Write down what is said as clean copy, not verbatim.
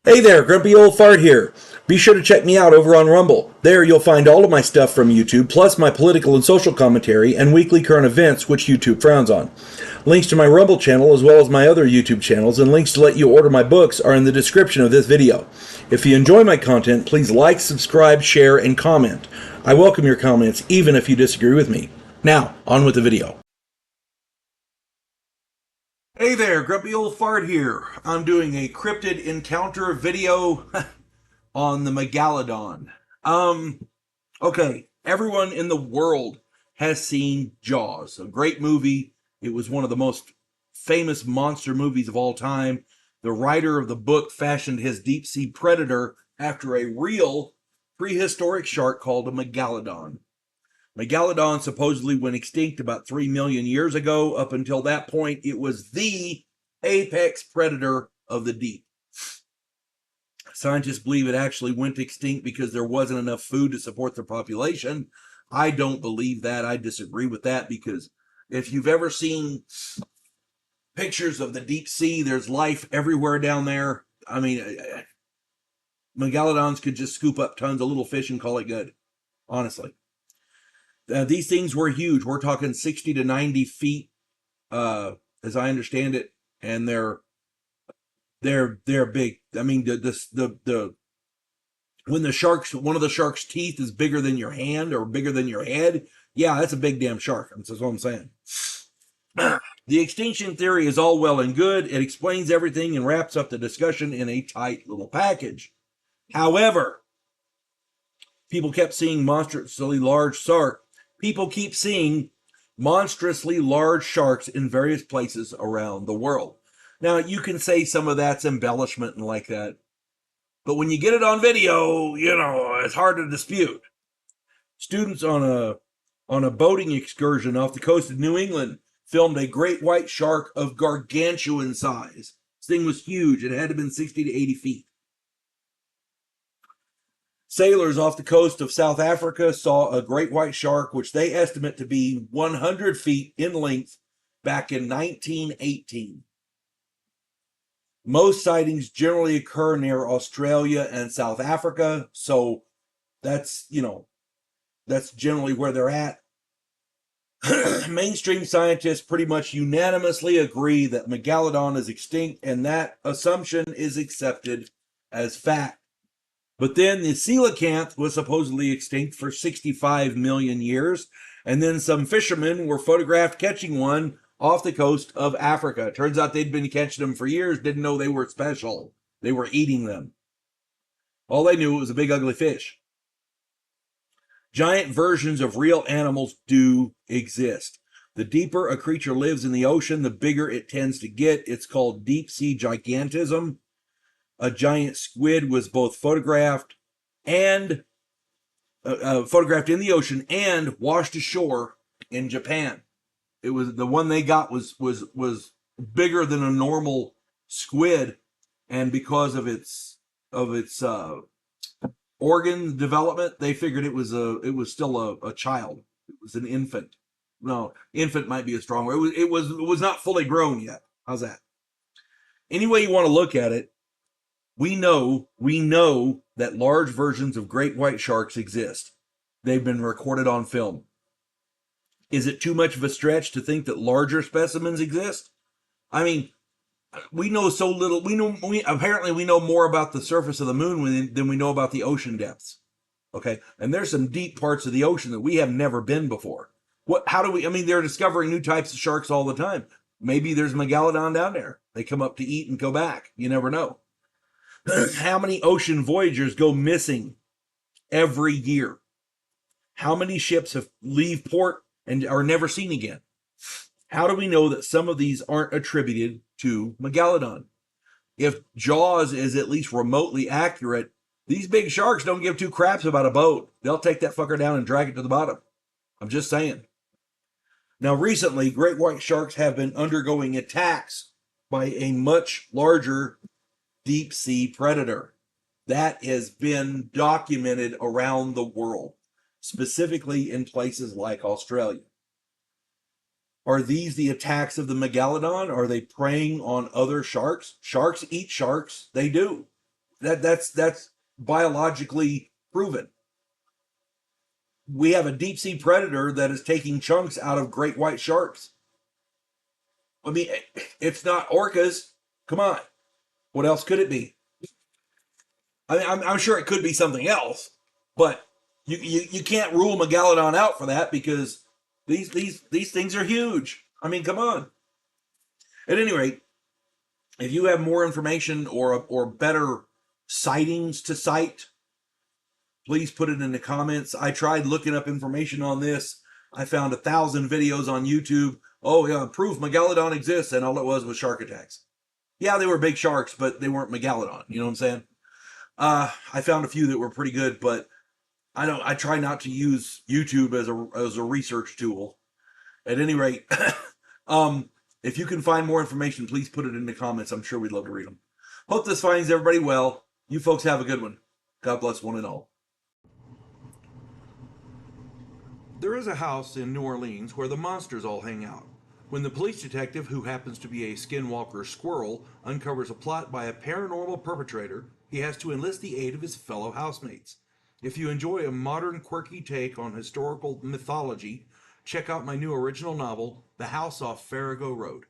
Hey there, Grumpy Old Fart here. Be sure to check me out over on Rumble. There you'll find all of my stuff from YouTube, plus my political and social commentary and weekly current events, which YouTube frowns on. Links to my Rumble channel, as well as my other YouTube channels, and links to let you order my books are in the description of this video. If you enjoy my content, please like, subscribe, share, and comment. I welcome your comments, even if you disagree with me. Now, on with the video. Hey there, Grumpy Old Fart here. I'm doing a cryptid encounter video on the Megalodon. Okay, everyone in the world has seen Jaws, a great movie. It was one of the most famous monster movies of all time. The writer of the book fashioned his deep sea predator after a real prehistoric shark called a Megalodon. Megalodon supposedly went extinct about 3 million years ago. Up until that point, it was the apex predator of the deep. Scientists believe it actually went extinct because there wasn't enough food to support their population. I don't believe that. I disagree with that, because if you've ever seen pictures of the deep sea, there's life everywhere down there. I mean, Megalodons could just scoop up tons of little fish and call it good, honestly. These things were huge. We're talking 60 to 90 feet, as I understand it, and they're big. I mean, when one of the shark's teeth is bigger than your hand or bigger than your head, yeah, that's a big damn shark. That's what I'm saying. The extinction theory is all well and good. It explains everything and wraps up the discussion in a tight little package. However, people kept seeing monstrously large sharks. People keep seeing monstrously large sharks in various places around the world. Now, you can say some of that's embellishment and like that, but when you get it on video, it's hard to dispute. Students on a boating excursion off the coast of New England filmed a great white shark of gargantuan size. This thing was huge. It had to have been 60 to 80 feet. Sailors off the coast of South Africa saw a great white shark, which they estimate to be 100 feet in length, back in 1918. Most sightings generally occur near Australia and South Africa, so that's generally where they're at. Mainstream scientists pretty much unanimously agree that Megalodon is extinct, and that assumption is accepted as fact. But then the coelacanth was supposedly extinct for 65 million years, and then some fishermen were photographed catching one off the coast of Africa. Turns out they'd been catching them for years, didn't know they were special. They were eating them. All they knew was a big ugly fish. Giant versions of real animals do exist. The deeper a creature lives in the ocean, the bigger it tends to get. It's called deep sea gigantism. A giant squid was both photographed in the ocean and washed ashore in Japan. It was the one they got was bigger than a normal squid, and because of its organ development, they figured it was still a child. It was an infant. No, infant might be a strong word. It was not fully grown yet. How's that? Any way you want to look at it, we know that large versions of great white sharks exist. They've been recorded on film. Is it too much of a stretch to think that larger specimens exist? I mean, we know so little. Apparently we know more about the surface of the moon than we know about the ocean depths. Okay, and there's some deep parts of the ocean that we have never been before. They're discovering new types of sharks all the time. Maybe there's Megalodon down there. They come up to eat and go back. You never know. How many ocean voyagers go missing every year? How many ships leave port and are never seen again? How do we know that some of these aren't attributed to Megalodon? If Jaws is at least remotely accurate, these big sharks don't give two craps about a boat. They'll take that fucker down and drag it to the bottom. I'm just saying. Now, recently, great white sharks have been undergoing attacks by a much larger deep sea predator. That has been documented around the world, specifically in places like Australia. Are these the attacks of the Megalodon? Are they preying on other sharks? Sharks eat sharks. They do. That's biologically proven. We have a deep sea predator that is taking chunks out of great white sharks. I mean, it's not orcas. Come on. What else could it be? I mean, I'm sure it could be something else, but you can't rule Megalodon out for that because these things are huge. I mean, come on. At any rate, if you have more information or better sightings to cite, please put it in the comments. I tried looking up information on this. I found 1,000 videos on YouTube. Oh yeah, proof Megalodon exists, and all it was shark attacks. Yeah, they were big sharks, but they weren't Megalodon. You know what I'm saying? I found a few that were pretty good, but I don't. I try not to use YouTube as a research tool. At any rate, if you can find more information, please put it in the comments. I'm sure we'd love to read them. Hope this finds everybody well. You folks have a good one. God bless one and all. There is a house in New Orleans where the monsters all hang out. When the police detective, who happens to be a skinwalker squirrel, uncovers a plot by a paranormal perpetrator, he has to enlist the aid of his fellow housemates. If you enjoy a modern, quirky take on historical mythology, check out my new original novel, The House Off Farrago Road.